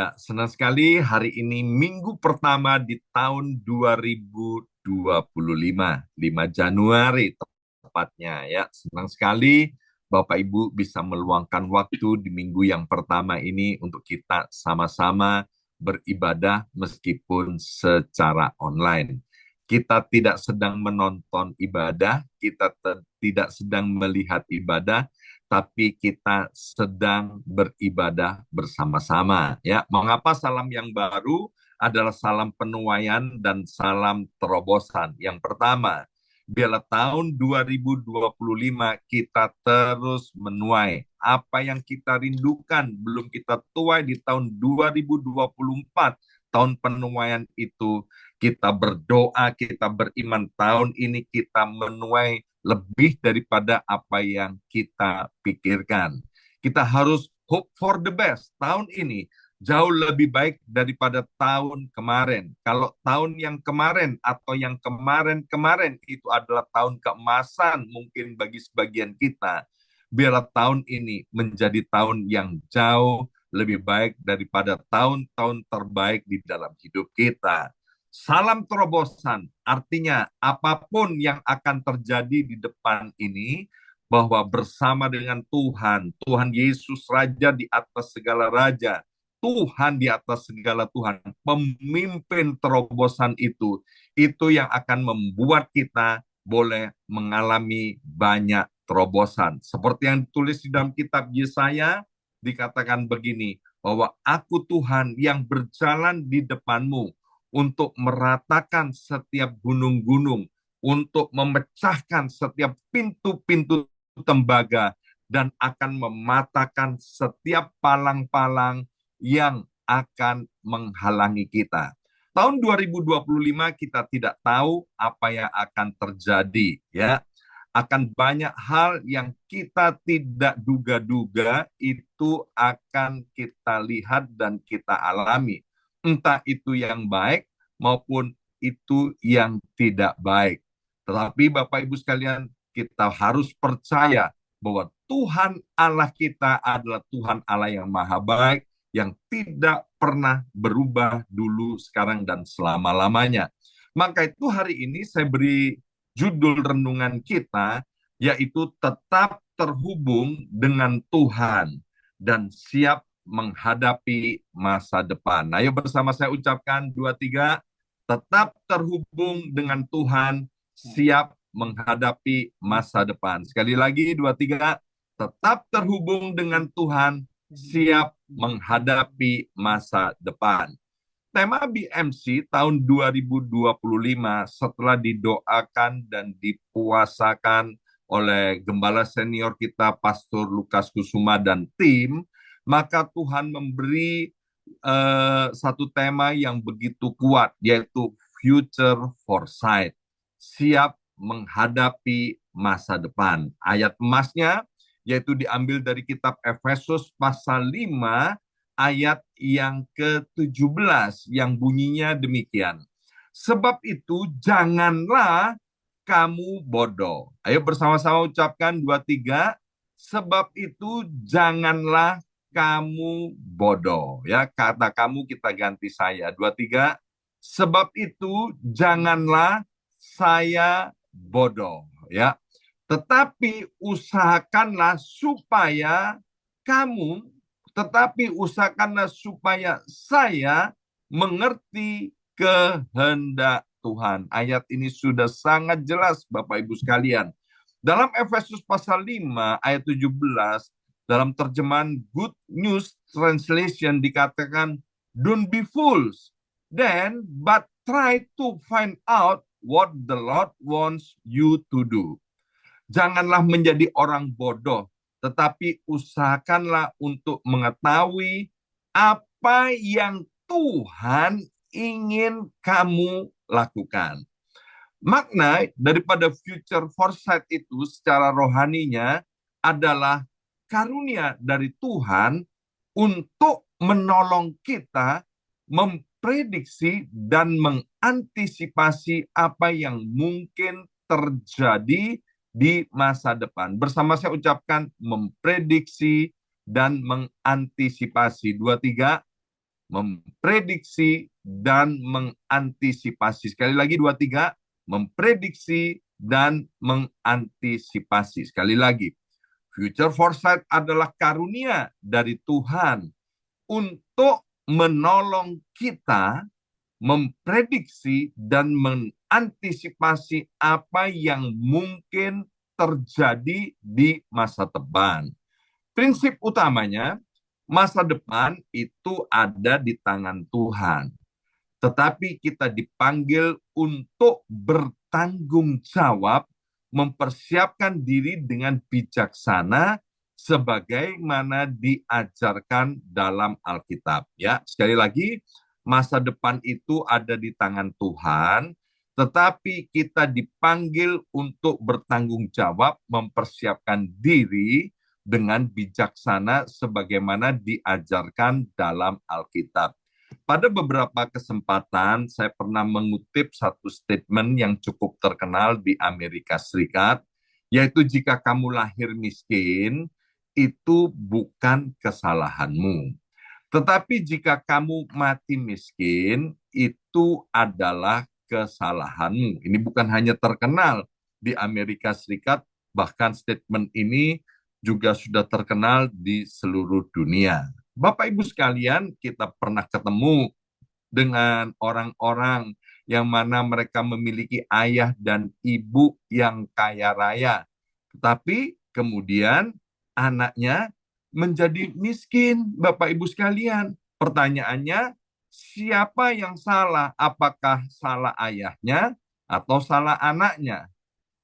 Ya, senang sekali hari ini minggu pertama di tahun 2025, 5 Januari tepatnya ya. Senang sekali Bapak Ibu bisa meluangkan waktu di minggu yang pertama ini untuk kita sama-sama beribadah meskipun secara online. Kita tidak sedang menonton ibadah, kita tidak sedang melihat ibadah, tapi kita sedang beribadah bersama-sama. Ya, mengapa salam yang baru adalah salam penuaian dan salam terobosan? Yang pertama, biarlah tahun 2025 kita terus menuai apa yang kita rindukan belum kita tuai di tahun 2024, tahun penuaian itu. Kita berdoa, kita beriman tahun ini kita menuai lebih daripada apa yang kita pikirkan. Kita harus hope for the best. Tahun ini jauh lebih baik daripada tahun kemarin. Kalau tahun yang kemarin atau yang kemarin-kemarin itu adalah tahun keemasan mungkin bagi sebagian kita, biarlah tahun ini menjadi tahun yang jauh lebih baik daripada tahun-tahun terbaik di dalam hidup kita. Salam terobosan, artinya apapun yang akan terjadi di depan ini, bahwa bersama dengan Tuhan, Tuhan Yesus Raja di atas segala Raja, Tuhan di atas segala Tuhan, pemimpin terobosan itu yang akan membuat kita boleh mengalami banyak terobosan. Seperti yang ditulis di dalam kitab Yesaya, dikatakan begini, bahwa aku Tuhan yang berjalan di depanmu, untuk meratakan setiap gunung-gunung, untuk memecahkan setiap pintu-pintu tembaga, dan akan mematahkan setiap palang-palang yang akan menghalangi kita. Tahun 2025 kita tidak tahu apa yang akan terjadi, ya. Akan banyak hal yang kita tidak duga-duga itu akan kita lihat dan kita alami. Entah itu yang baik maupun itu yang tidak baik. Tetapi Bapak Ibu sekalian, kita harus percaya bahwa Tuhan Allah kita adalah Tuhan Allah yang maha baik, yang tidak pernah berubah dulu, sekarang, dan selama-lamanya. Maka itu hari ini saya beri judul renungan kita, yaitu tetap terhubung dengan Tuhan dan siap menghadapi masa depan. Ayo bersama saya ucapkan 2, 3, tetap terhubung dengan Tuhan, siap menghadapi masa depan. Sekali lagi 2, 3, tetap terhubung dengan Tuhan, siap menghadapi masa depan. Tema BMC tahun 2025 setelah didoakan dan dipuasakan oleh Gembala Senior kita, Pastor Lukas Kusuma dan tim, maka Tuhan memberi satu tema yang begitu kuat, yaitu Future Foresight, siap menghadapi masa depan. Ayat emasnya yaitu diambil dari kitab Efesus pasal 5, ayat yang ke-17 yang bunyinya demikian. Sebab itu janganlah kamu bodoh. Ayo bersama-sama ucapkan 2, 3. Sebab itu janganlah kamu bodoh. Ya, kata kamu kita ganti saya. 2, 3. Sebab itu janganlah saya bodoh. Ya, tetapi usahakanlah supaya kamu, tetapi usahakanlah supaya saya mengerti kehendak Tuhan. Ayat ini sudah sangat jelas Bapak Ibu sekalian. Dalam Efesus pasal 5 ayat 17, dalam terjemahan Good News Translation dikatakan, don't be fools, then but try to find out what the Lord wants you to do. Janganlah menjadi orang bodoh, tetapi usahakanlah untuk mengetahui apa yang Tuhan ingin kamu lakukan. Makna daripada future foresight itu secara rohaninya adalah karunia dari Tuhan untuk menolong kita memprediksi dan mengantisipasi apa yang mungkin terjadi di masa depan. Bersama saya ucapkan memprediksi dan mengantisipasi. 2, 3. memprediksi, dan mengantisipasi. Sekali lagi, 2, 3, memprediksi dan mengantisipasi. Sekali lagi, future foresight adalah karunia dari Tuhan untuk menolong kita memprediksi dan mengantisipasi apa yang mungkin terjadi di masa depan. Prinsip utamanya, masa depan itu ada di tangan Tuhan. Tetapi kita dipanggil untuk bertanggung jawab, mempersiapkan diri dengan bijaksana sebagaimana diajarkan dalam Alkitab. Ya, sekali lagi, masa depan itu ada di tangan Tuhan, tetapi kita dipanggil untuk bertanggung jawab, mempersiapkan diri dengan bijaksana sebagaimana diajarkan dalam Alkitab. Pada beberapa kesempatan, saya pernah mengutip satu statement yang cukup terkenal di Amerika Serikat, yaitu jika kamu lahir miskin, itu bukan kesalahanmu. Tetapi jika kamu mati miskin, itu adalah kesalahanmu. Ini bukan hanya terkenal di Amerika Serikat, bahkan statement ini juga sudah terkenal di seluruh dunia. Bapak Ibu sekalian, kita pernah ketemu dengan orang-orang yang mana mereka memiliki ayah dan ibu yang kaya raya. Tetapi kemudian anaknya menjadi miskin, Bapak Ibu sekalian. Pertanyaannya, siapa yang salah? Apakah salah ayahnya atau salah anaknya?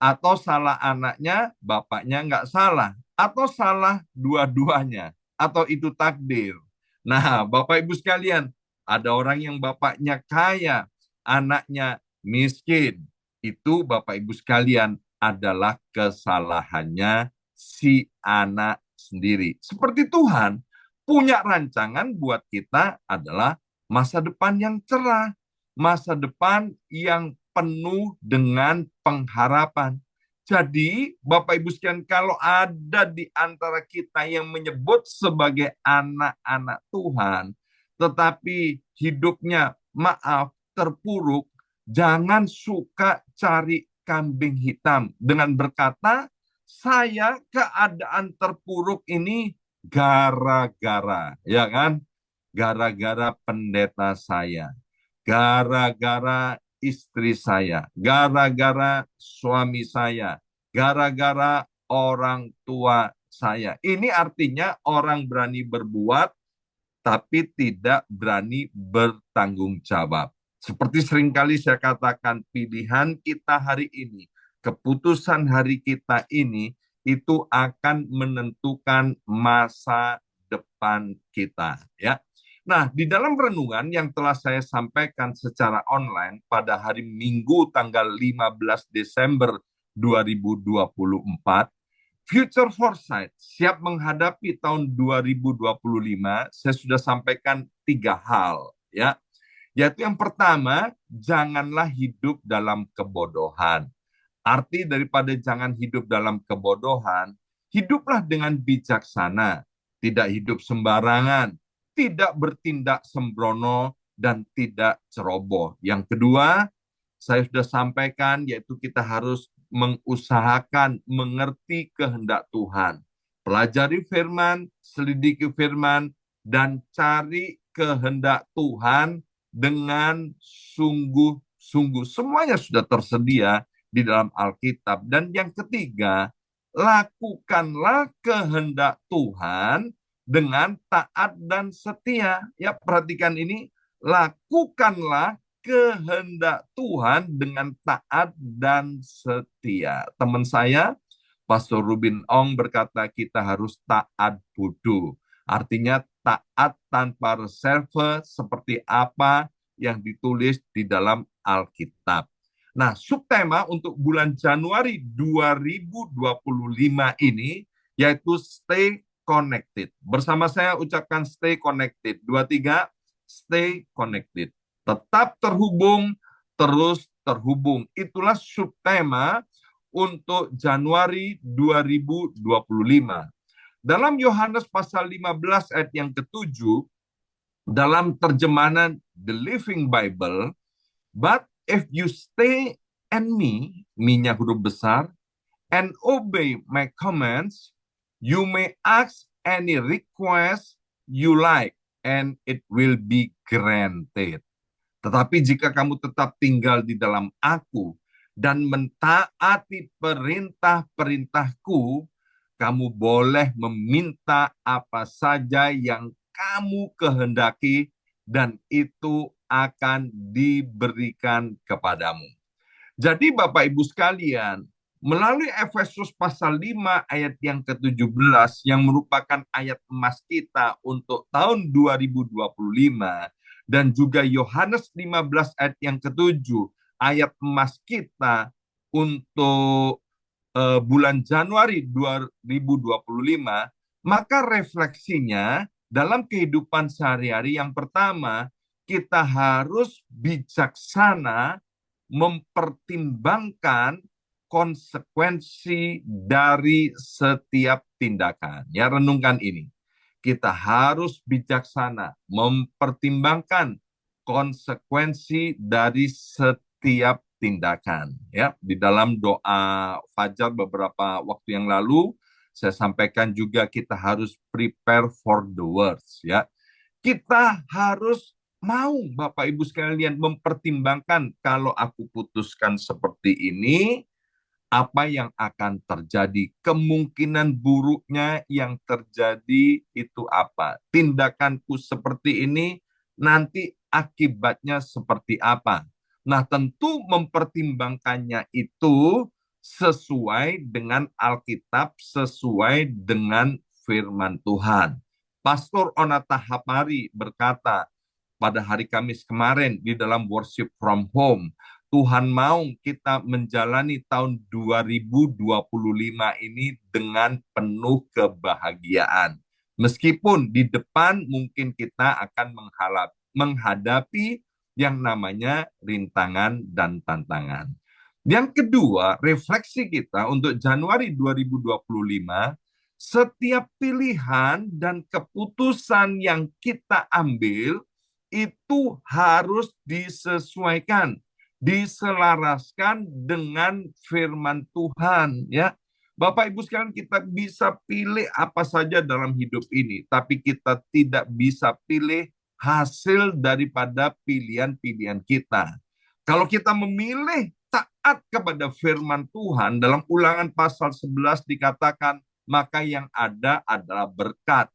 Atau salah anaknya, bapaknya nggak salah? Atau salah dua-duanya? Atau itu takdir? Nah, Bapak Ibu sekalian, ada orang yang bapaknya kaya, anaknya miskin. Itu Bapak Ibu sekalian adalah kesalahannya si anak sendiri. Seperti Tuhan punya rancangan buat kita adalah masa depan yang cerah, masa depan yang penuh dengan pengharapan. Jadi, Bapak Ibu sekalian, kalau ada di antara kita yang menyebut sebagai anak-anak Tuhan, tetapi hidupnya, maaf, terpuruk, jangan suka cari kambing hitam dengan berkata, saya keadaan terpuruk ini gara-gara, ya kan? Gara-gara pendeta saya, gara-gara istri saya, gara-gara suami saya, gara-gara orang tua saya. Ini artinya orang berani berbuat, tapi tidak berani bertanggung jawab. Seperti seringkali saya katakan, pilihan kita hari ini, keputusan hari kita ini, itu akan menentukan masa depan kita. Ya. Nah, di dalam renungan yang telah saya sampaikan secara online pada hari Minggu tanggal 15 Desember 2024, Future Foresight siap menghadapi tahun 2025, saya sudah sampaikan 3 hal. Ya. Yaitu yang pertama, janganlah hidup dalam kebodohan. Arti daripada jangan hidup dalam kebodohan, hiduplah dengan bijaksana, tidak hidup sembarangan, tidak bertindak sembrono, dan tidak ceroboh. Yang kedua, saya sudah sampaikan, yaitu kita harus mengusahakan mengerti kehendak Tuhan. Pelajari firman, selidiki firman, dan cari kehendak Tuhan dengan sungguh-sungguh. Semuanya sudah tersedia di dalam Alkitab. Dan yang ketiga, lakukanlah kehendak Tuhan dengan taat dan setia. Ya, perhatikan ini, lakukanlah kehendak Tuhan dengan taat dan setia. Teman saya, Pastor Rubin Ong berkata kita harus taat bodoh. Artinya taat tanpa reserve seperti apa yang ditulis di dalam Alkitab. Nah, subtema untuk bulan Januari 2025 ini yaitu stay connected. Bersama saya ucapkan stay connected. 2, 3, stay connected. Tetap terhubung, terus terhubung. Itulah subtema untuk Januari 2025. Dalam Yohanes pasal 15 ayat yang ke-7, dalam terjemahan The Living Bible, but if you stay and me-nya huruf besar, and obey my commands, you may ask any request you like, and it will be granted. Tetapi jika kamu tetap tinggal di dalam aku dan mentaati perintah-perintahku, kamu boleh meminta apa saja yang kamu kehendaki dan itu akan diberikan kepadamu. Jadi Bapak Ibu sekalian, melalui Efesus pasal 5 ayat yang ke-17 yang merupakan ayat emas kita untuk tahun 2025 dan juga Yohanes 15 ayat yang ke-7 ayat emas kita untuk bulan Januari 2025, maka refleksinya dalam kehidupan sehari-hari yang pertama, kita harus bijaksana mempertimbangkan konsekuensi dari setiap tindakan. Ya, renungkan ini. Kita harus bijaksana mempertimbangkan konsekuensi dari setiap tindakan. Ya, di dalam doa fajar beberapa waktu yang lalu saya sampaikan juga kita harus prepare for the worst. Ya, kita harus mau Bapak Ibu sekalian mempertimbangkan kalau aku putuskan seperti ini, apa yang akan terjadi? Kemungkinan buruknya yang terjadi itu apa? Tindakanku seperti ini nanti akibatnya seperti apa? Nah, tentu mempertimbangkannya itu sesuai dengan Alkitab, sesuai dengan firman Tuhan. Pastor Onata Hapari berkata pada hari Kamis kemarin di dalam worship from home, Tuhan mau kita menjalani tahun 2025 ini dengan penuh kebahagiaan. Meskipun di depan mungkin kita akan menghadapi yang namanya rintangan dan tantangan. Yang kedua, refleksi kita untuk Januari 2025, setiap pilihan dan keputusan yang kita ambil itu harus disesuaikan, diselaraskan dengan firman Tuhan, ya. Bapak Ibu sekalian, kita bisa pilih apa saja dalam hidup ini, tapi kita tidak bisa pilih hasil daripada pilihan-pilihan kita. Kalau kita memilih taat kepada firman Tuhan, dalam Ulangan pasal 11 dikatakan, maka yang ada adalah berkat.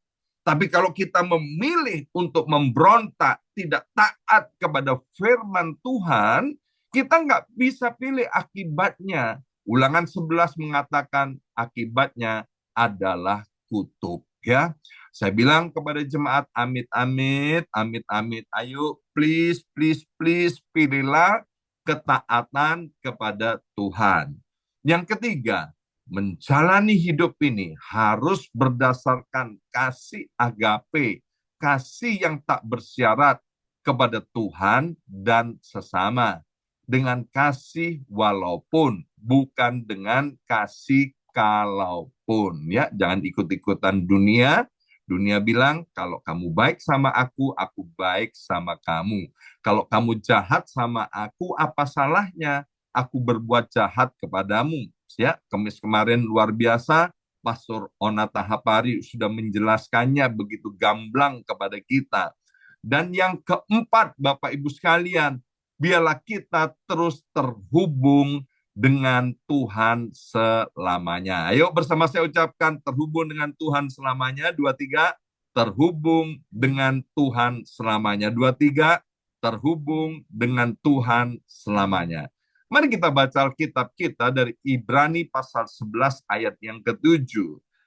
Tapi kalau kita memilih untuk memberontak, tidak taat kepada firman Tuhan, kita nggak bisa pilih akibatnya. Ulangan 11 mengatakan akibatnya adalah kutuk. Ya, saya bilang kepada jemaat, amit-amit, amit-amit, ayo please, please, please pilihlah ketaatan kepada Tuhan. Yang ketiga, menjalani hidup ini harus berdasarkan kasih agape, kasih yang tak bersyarat kepada Tuhan dan sesama. Dengan kasih walaupun, bukan dengan kasih kalaupun. Ya, jangan ikut-ikutan dunia. Dunia bilang, kalau kamu baik sama aku baik sama kamu. Kalau kamu jahat sama aku, apa salahnya aku berbuat jahat kepadamu? Ya, Kamis kemarin luar biasa, Pastor Onata Hapari sudah menjelaskannya begitu gamblang kepada kita. Dan yang keempat, Bapak Ibu sekalian, biarlah kita terus terhubung dengan Tuhan selamanya. Ayo bersama saya ucapkan terhubung dengan Tuhan selamanya. 2, 3, terhubung dengan Tuhan selamanya. 2, 3, terhubung dengan Tuhan selamanya. Mari kita baca Alkitab kita dari Ibrani pasal 11 ayat yang ke-7.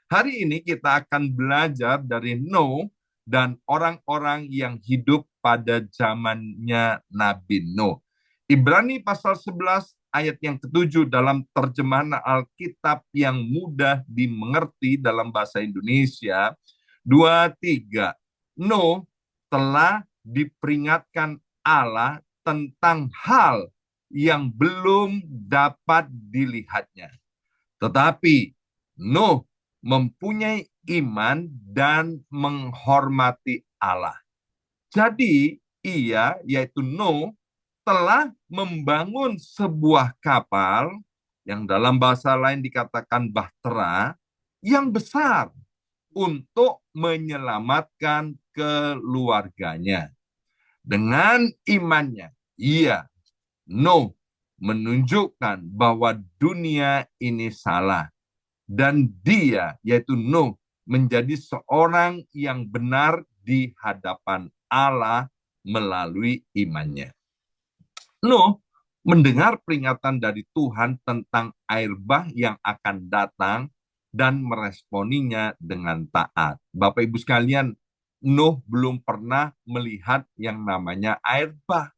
Hari ini kita akan belajar dari Nuh dan orang-orang yang hidup pada zamannya Nabi Nuh. Ibrani pasal 11 ayat yang ke-7 dalam terjemahan Alkitab yang mudah dimengerti dalam bahasa Indonesia. 2, 3. Nuh telah diperingatkan Allah tentang hal yang belum dapat dilihatnya. Tetapi Nuh mempunyai iman dan menghormati Allah. Jadi ia, yaitu Nuh, telah membangun sebuah kapal yang dalam bahasa lain dikatakan bahtera yang besar untuk menyelamatkan keluarganya. Dengan imannya, ia, Nuh, menunjukkan bahwa dunia ini salah. Dan dia, yaitu Nuh, menjadi seorang yang benar di hadapan Allah melalui imannya. Nuh mendengar peringatan dari Tuhan tentang air bah yang akan datang dan meresponinya dengan taat. Bapak Ibu sekalian, Nuh belum pernah melihat yang namanya air bah.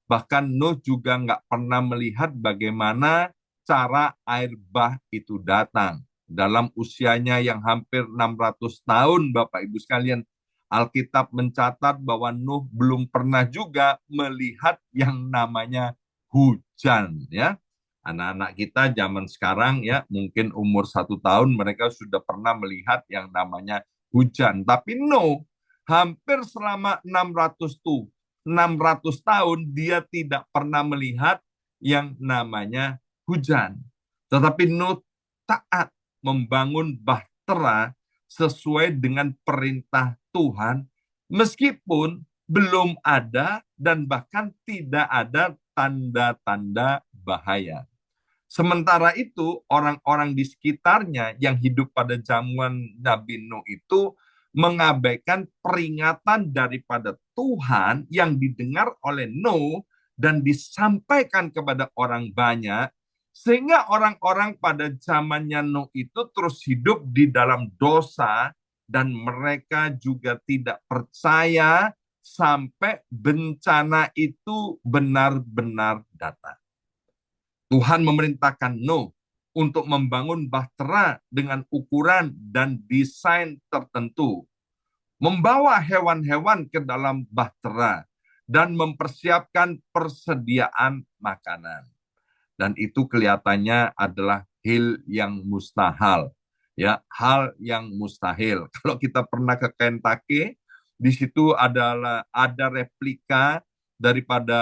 Bahkan Nuh juga nggak pernah melihat bagaimana cara air bah itu datang. Dalam usianya yang hampir 600 tahun, Bapak Ibu sekalian, Alkitab mencatat bahwa Nuh belum pernah juga melihat yang namanya hujan. Ya, anak-anak kita zaman sekarang ya mungkin umur 1 tahun mereka sudah pernah melihat yang namanya hujan. Tapi Nuh hampir selama 600 tahun dia tidak pernah melihat yang namanya hujan. Tetapi Nuh taat membangun bahtera sesuai dengan perintah Tuhan, meskipun belum ada dan bahkan tidak ada tanda-tanda bahaya. Sementara itu, orang-orang di sekitarnya yang hidup pada zaman Nabi Nuh itu mengabaikan peringatan daripada Tuhan yang didengar oleh Nuh dan disampaikan kepada orang banyak, sehingga orang-orang pada zamannya Nuh itu terus hidup di dalam dosa dan mereka juga tidak percaya sampai bencana itu benar-benar datang. Tuhan memerintahkan Nuh untuk membangun bahtera dengan ukuran dan desain tertentu, membawa hewan-hewan ke dalam bahtera, dan mempersiapkan persediaan makanan. Dan itu kelihatannya adalah hal yang mustahil. Ya, hal yang mustahil. Kalau kita pernah ke Kentucky, di situ ada replika daripada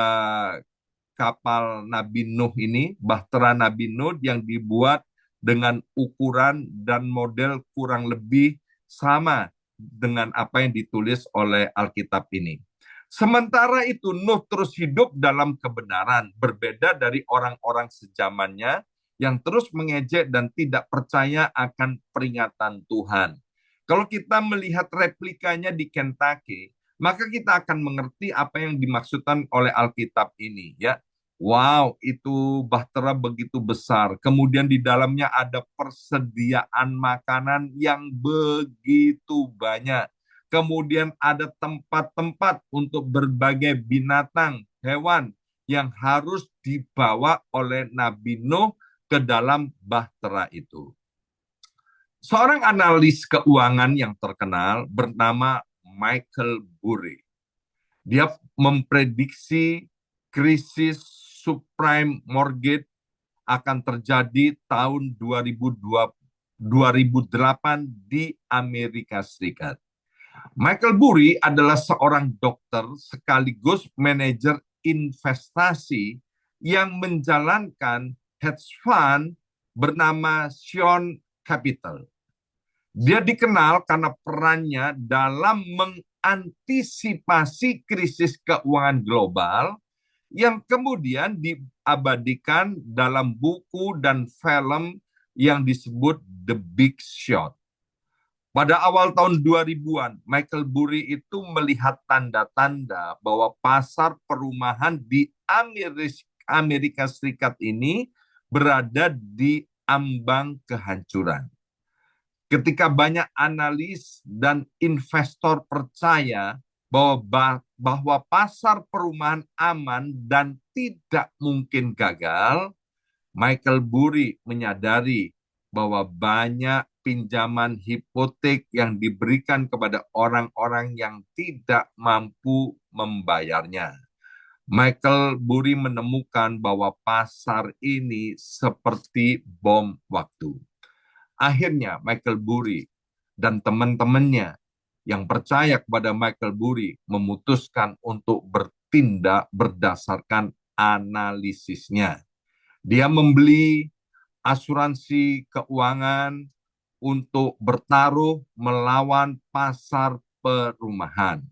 kapal Nabi Nuh ini, bahtera Nabi Nuh yang dibuat dengan ukuran dan model kurang lebih sama dengan apa yang ditulis oleh Alkitab ini. Sementara itu Nuh terus hidup dalam kebenaran, berbeda dari orang-orang sejamannya yang terus mengejek dan tidak percaya akan peringatan Tuhan. Kalau kita melihat replikanya di Kentucky, maka kita akan mengerti apa yang dimaksudkan oleh Alkitab ini, ya. Wow, itu bahtera begitu besar. Kemudian di dalamnya ada persediaan makanan yang begitu banyak. Kemudian ada tempat-tempat untuk berbagai binatang, hewan yang harus dibawa oleh Nabi Nuh ke dalam bahtera itu. Seorang analis keuangan yang terkenal bernama Michael Burry. Dia memprediksi krisis subprime mortgage akan terjadi tahun 2008 di Amerika Serikat. Michael Burry adalah seorang dokter sekaligus manajer investasi yang menjalankan hedge fund bernama Sean Capital. Dia dikenal karena perannya dalam mengantisipasi krisis keuangan global yang kemudian diabadikan dalam buku dan film yang disebut The Big Short. Pada awal tahun 2000-an, Michael Burry itu melihat tanda-tanda bahwa pasar perumahan di Amerika Serikat ini berada di ambang kehancuran. Ketika banyak analis dan investor percaya bahwa pasar perumahan aman dan tidak mungkin gagal, Michael Burry menyadari bahwa banyak pinjaman hipotek yang diberikan kepada orang-orang yang tidak mampu membayarnya. Michael Burry menemukan bahwa pasar ini seperti bom waktu. Akhirnya Michael Burry dan teman-temannya yang percaya kepada Michael Burry memutuskan untuk bertindak berdasarkan analisisnya. Dia membeli asuransi keuangan untuk bertaruh melawan pasar perumahan.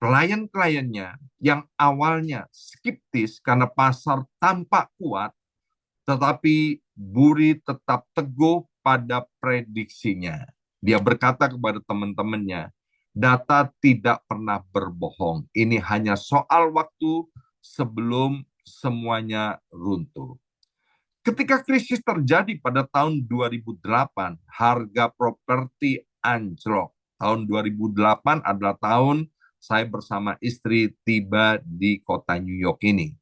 Klien-kliennya yang awalnya skeptis karena pasar tampak kuat, tetapi Burry tetap teguh pada prediksinya. Dia berkata kepada teman-temannya, data tidak pernah berbohong. Ini hanya soal waktu sebelum semuanya runtuh. Ketika krisis terjadi pada tahun 2008, harga properti anjlok. Tahun 2008 adalah tahun saya bersama istri tiba di kota New York ini.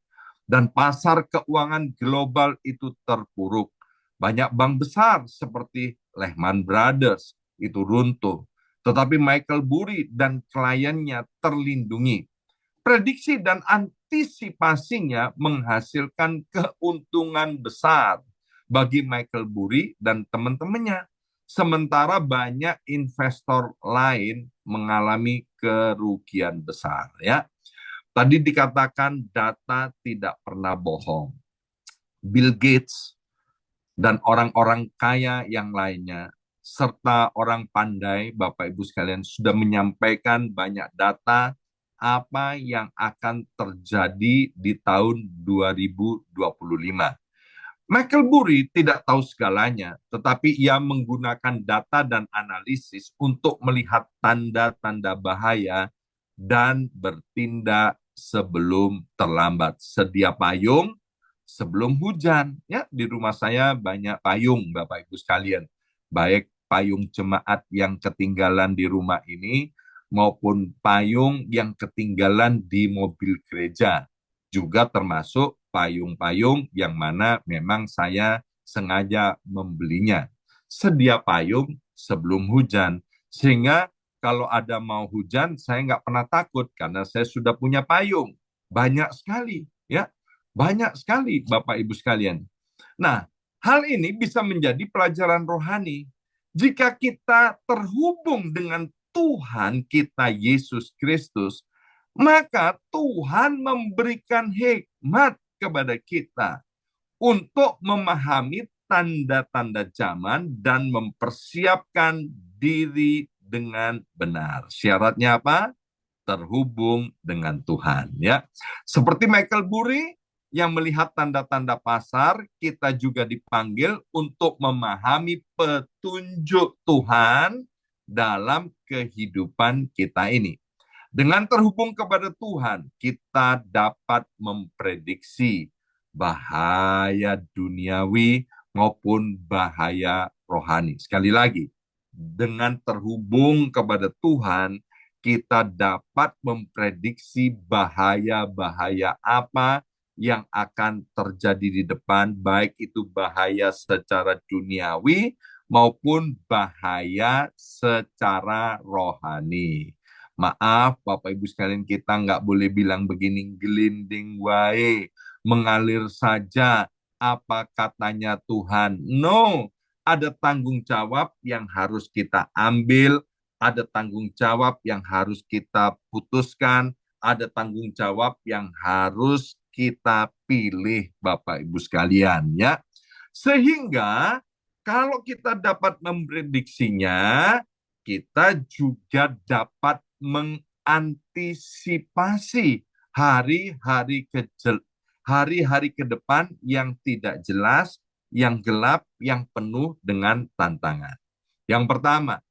Dan pasar keuangan global itu terpuruk. Banyak bank besar seperti Lehman Brothers itu runtuh. Tetapi Michael Burry dan kliennya terlindungi. Prediksi dan antisipasinya menghasilkan keuntungan besar bagi Michael Burry dan teman-temannya. Sementara banyak investor lain mengalami kerugian besar. Ya, tadi dikatakan data tidak pernah bohong. Bill Gates dan orang-orang kaya yang lainnya serta orang pandai, Bapak Ibu sekalian, sudah menyampaikan banyak data apa yang akan terjadi di tahun 2025. Michael Burry tidak tahu segalanya, tetapi ia menggunakan data dan analisis untuk melihat tanda-tanda bahaya dan bertindak sebelum terlambat. Sedia payung sebelum hujan. Ya, di rumah saya banyak payung, Bapak Ibu sekalian. Baik payung jemaat yang ketinggalan di rumah ini maupun payung yang ketinggalan di mobil gereja. Juga termasuk payung-payung yang mana memang saya sengaja membelinya. Sedia payung sebelum hujan. Sehingga kalau ada mau hujan, saya nggak pernah takut karena saya sudah punya payung. Banyak sekali, ya. Banyak sekali, Bapak Ibu sekalian. Nah, hal ini bisa menjadi pelajaran rohani. Jika kita terhubung dengan Tuhan kita, Yesus Kristus, maka Tuhan memberikan hikmat kepada kita untuk memahami tanda-tanda zaman dan mempersiapkan diri dengan benar. Syaratnya apa? Terhubung dengan Tuhan, ya. Seperti Michael Burry yang melihat tanda-tanda pasar, kita juga dipanggil untuk memahami petunjuk Tuhan dalam kehidupan kita ini. Dengan terhubung kepada Tuhan, kita dapat memprediksi bahaya duniawi maupun bahaya rohani. Sekali lagi, dengan terhubung kepada Tuhan, kita dapat memprediksi bahaya-bahaya apa yang akan terjadi di depan, baik itu bahaya secara duniawi maupun bahaya secara rohani. Maaf, Bapak Ibu sekalian, kita nggak boleh bilang begini, gelinding wae, mengalir saja apa katanya Tuhan. No, ada tanggung jawab yang harus kita ambil, ada tanggung jawab yang harus kita putuskan, ada tanggung jawab yang harus kita pilih, Bapak Ibu sekalian, ya. Sehingga kalau kita dapat memprediksinya, kita juga dapat mengantisipasi hari-hari ke depan yang tidak jelas, yang gelap, yang penuh dengan tantangan. Yang pertama,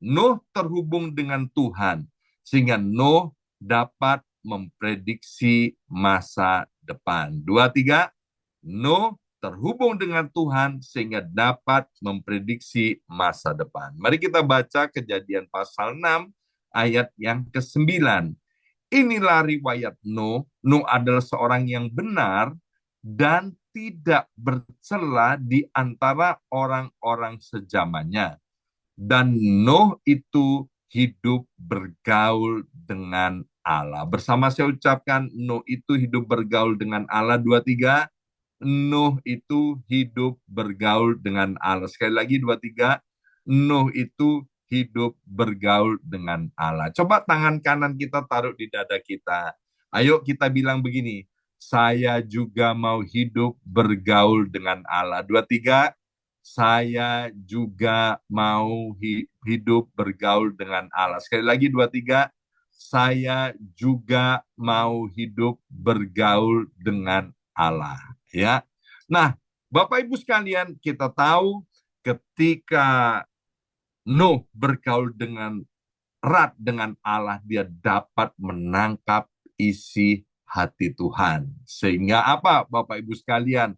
Nuh terhubung dengan Tuhan, sehingga Nuh dapat memprediksi masa depan. 2, 3, Nuh terhubung dengan Tuhan sehingga dapat memprediksi masa depan. Mari kita baca Kejadian pasal 6 ayat yang ke-9. Inilah riwayat Nuh. Nuh adalah seorang yang benar dan tidak bercela di antara orang-orang sezamannya. Dan Nuh itu hidup bergaul dengan Allah. Bersama saya ucapkan, Nuh itu hidup bergaul dengan Allah. 2, 3, Nuh itu hidup bergaul dengan Allah. Sekali lagi 2, 3, Nuh itu hidup bergaul dengan Allah. Coba tangan kanan kita taruh di dada kita. Ayo kita bilang begini, saya juga mau hidup bergaul dengan Allah. Dua, tiga, saya juga mau hidup bergaul dengan Allah. Sekali lagi, dua, tiga, saya juga mau hidup bergaul dengan Allah. Ya, nah, Bapak Ibu sekalian, kita tahu ketika Nuh bergaul dengan erat dengan Allah, dia dapat menangkap isi hati Tuhan. Sehingga apa, Bapak Ibu sekalian?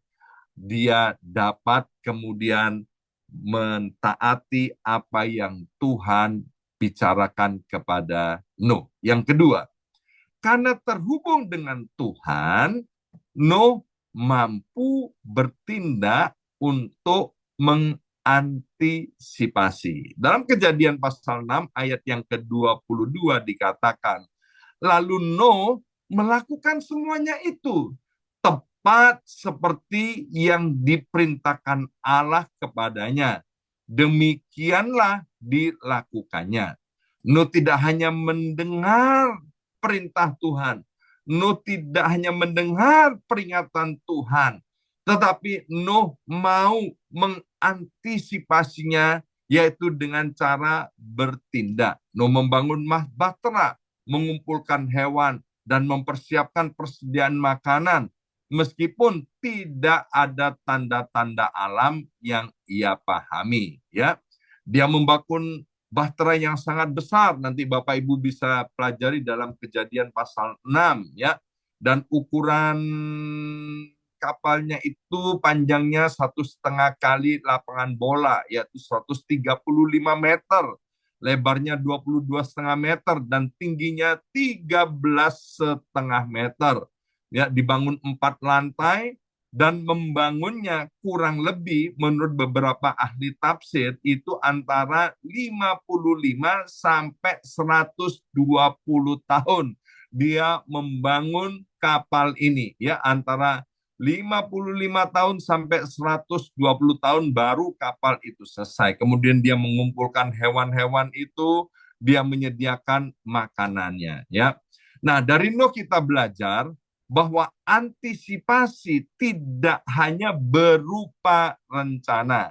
Dia dapat kemudian mentaati apa yang Tuhan bicarakan kepada Nuh. Yang kedua, karena terhubung dengan Tuhan, Nuh mampu bertindak untuk mengantisipasi. Dalam Kejadian pasal 6 ayat yang ke-22 dikatakan, lalu Nuh melakukan semuanya itu tepat seperti yang diperintahkan Allah kepadanya. Demikianlah dilakukannya. Nuh tidak hanya mendengar perintah Tuhan, Nuh tidak hanya mendengar peringatan Tuhan, tetapi Nuh mau mengantisipasinya, yaitu dengan cara bertindak. Nuh membangun bahtera, mengumpulkan hewan, dan mempersiapkan persediaan makanan, meskipun tidak ada tanda-tanda alam yang ia pahami. Ya, dia membangun bahtera yang sangat besar. Nanti Bapak Ibu bisa pelajari dalam Kejadian pasal 6 ya. Dan ukuran kapalnya itu panjangnya 1,5 kali lapangan bola, yaitu 135 meter. Lebarnya 22,5 meter dan tingginya 13,5 meter. Ya, dibangun 4 lantai, dan membangunnya kurang lebih menurut beberapa ahli tafsir itu antara 55 sampai 120 tahun dia membangun kapal ini, ya, antara 55 tahun sampai 120 tahun baru kapal itu selesai. Kemudian dia mengumpulkan hewan-hewan itu, dia menyediakan makanannya, ya. Nah, dari Nuh kita belajar bahwa antisipasi tidak hanya berupa rencana,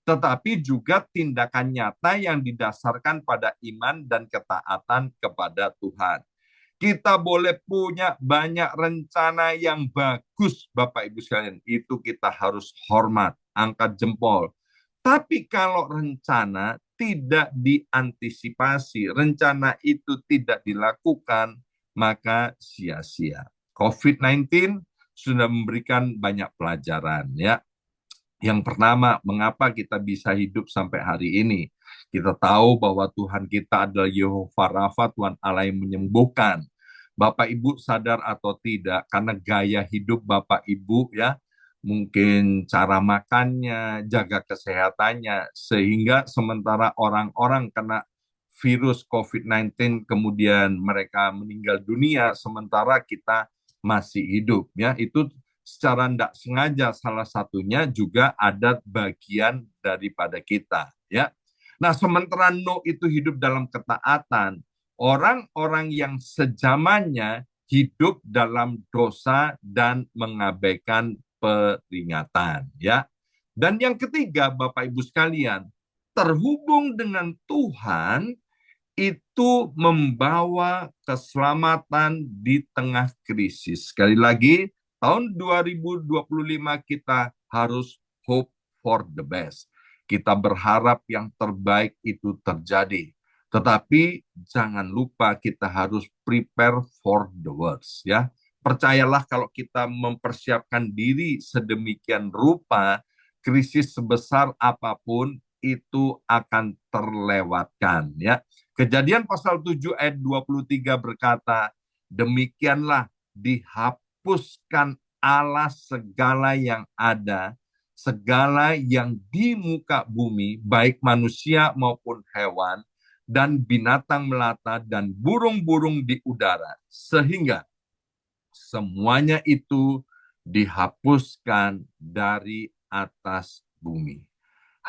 tetapi juga tindakan nyata yang didasarkan pada iman dan ketaatan kepada Tuhan. Kita boleh punya banyak rencana yang bagus, Bapak Ibu sekalian, itu kita harus hormat, angkat jempol. Tapi kalau rencana tidak diantisipasi, rencana itu tidak dilakukan, maka sia-sia. COVID-19 sudah memberikan banyak pelajaran, ya. Yang pertama, mengapa kita bisa hidup sampai hari ini? Kita tahu bahwa Tuhan kita adalah Yehova Rafa, Tuhan Allah yang menyembuhkan. Bapak Ibu sadar atau tidak, karena gaya hidup Bapak Ibu, ya, mungkin cara makannya, jaga kesehatannya, sehingga sementara orang-orang kena virus COVID-19 kemudian mereka meninggal dunia, sementara kita masih hidup, ya. Itu secara tidak sengaja, salah satunya juga ada bagian daripada kita, ya. Nah, sementara Nuh itu hidup dalam ketaatan, orang-orang yang sejamannya hidup dalam dosa dan mengabaikan peringatan, ya. Dan yang ketiga, Bapak Ibu sekalian, terhubung dengan Tuhan itu membawa keselamatan di tengah krisis. Sekali lagi, tahun 2025 kita harus hope for the best. Kita berharap yang terbaik itu terjadi. Tetapi jangan lupa kita harus prepare for the worst, ya. Percayalah, kalau kita mempersiapkan diri sedemikian rupa, krisis sebesar apapun itu akan terlewatkan, ya. Kejadian pasal 7 ayat 23 berkata, demikianlah dihapuskan Allah segala yang ada, segala yang di muka bumi, baik manusia maupun hewan, dan binatang melata, dan burung-burung di udara, sehingga semuanya itu dihapuskan dari atas bumi.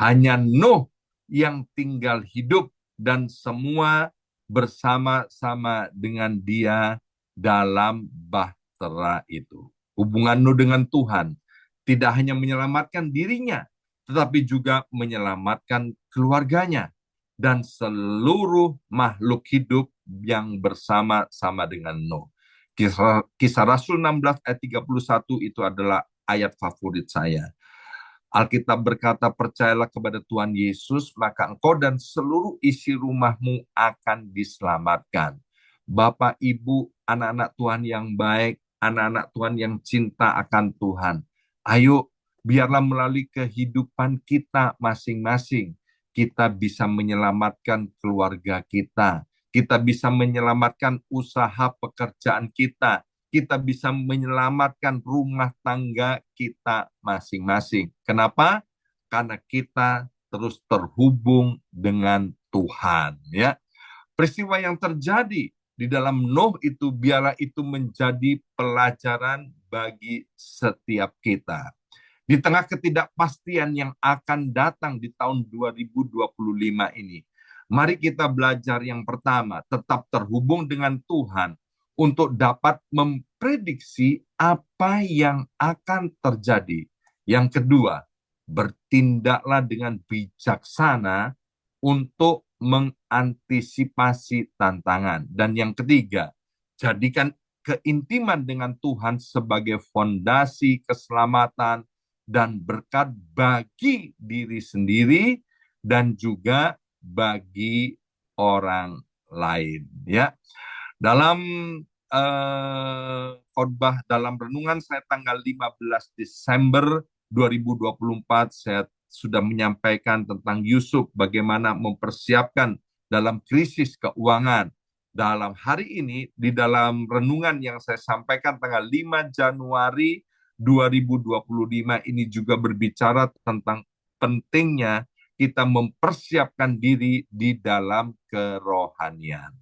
Hanya Nuh yang tinggal hidup dan semua bersama-sama dengan dia dalam bahtera itu. Hubungan Nuh dengan Tuhan tidak hanya menyelamatkan dirinya, tetapi juga menyelamatkan keluarganya dan seluruh makhluk hidup yang bersama-sama dengan Nuh. Kisah Rasul 16 ayat 31 itu adalah ayat favorit saya. Alkitab berkata, percayalah kepada Tuhan Yesus, maka engkau dan seluruh isi rumahmu akan diselamatkan. Bapak, Ibu, anak-anak Tuhan yang baik, anak-anak Tuhan yang cinta akan Tuhan. Ayo, biarlah melalui kehidupan kita masing-masing, kita bisa menyelamatkan keluarga kita. Kita bisa menyelamatkan usaha pekerjaan kita bisa menyelamatkan rumah tangga kita masing-masing. Kenapa? Karena kita terus terhubung dengan Tuhan, ya. Peristiwa yang terjadi di dalam Nuh itu biarlah itu menjadi pelajaran bagi setiap kita. Di tengah ketidakpastian yang akan datang di tahun 2025 ini, mari kita belajar yang pertama, tetap terhubung dengan Tuhan untuk dapat memprediksi apa yang akan terjadi. Yang kedua, bertindaklah dengan bijaksana untuk mengantisipasi tantangan. Dan yang ketiga, jadikan keintiman dengan Tuhan sebagai fondasi keselamatan dan berkat bagi diri sendiri dan juga bagi orang lain, ya. Dalam khotbah dalam renungan saya tanggal 15 Desember 2024, saya sudah menyampaikan tentang Yusuf bagaimana mempersiapkan dalam krisis keuangan. Dalam hari ini, di dalam renungan yang saya sampaikan tanggal 5 Januari 2025 ini juga berbicara tentang pentingnya kita mempersiapkan diri di dalam kerohanian.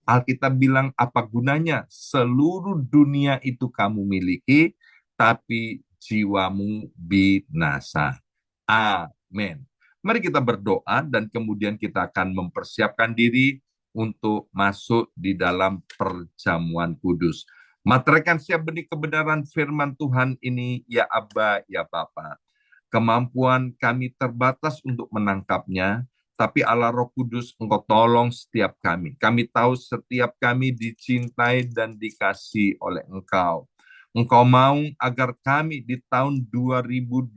Alkitab bilang, apa gunanya seluruh dunia itu kamu miliki, tapi jiwamu binasa. Amin. Mari kita berdoa dan kemudian kita akan mempersiapkan diri untuk masuk di dalam perjamuan kudus. Materaikan siap benih kebenaran firman Tuhan ini, ya Aba, ya Bapa. Kemampuan kami terbatas untuk menangkapnya, tapi Allah Roh Kudus, Engkau tolong setiap kami. Kami tahu setiap kami dicintai dan dikasih oleh Engkau. Engkau mau agar kami di tahun 2025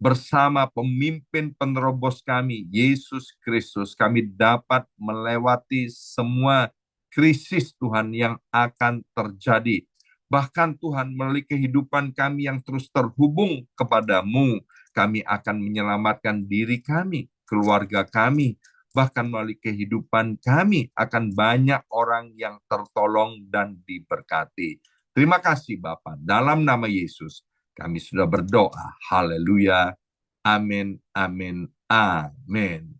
bersama pemimpin penerobos kami, Yesus Kristus, kami dapat melewati semua krisis Tuhan yang akan terjadi. Bahkan Tuhan, melalui kehidupan kami yang terus terhubung kepadamu, kami akan menyelamatkan diri kami, keluarga kami, bahkan melalui kehidupan kami akan banyak orang yang tertolong dan diberkati. Terima kasih Bapa, dalam nama Yesus kami sudah berdoa. Haleluya. Amin, amin, amin.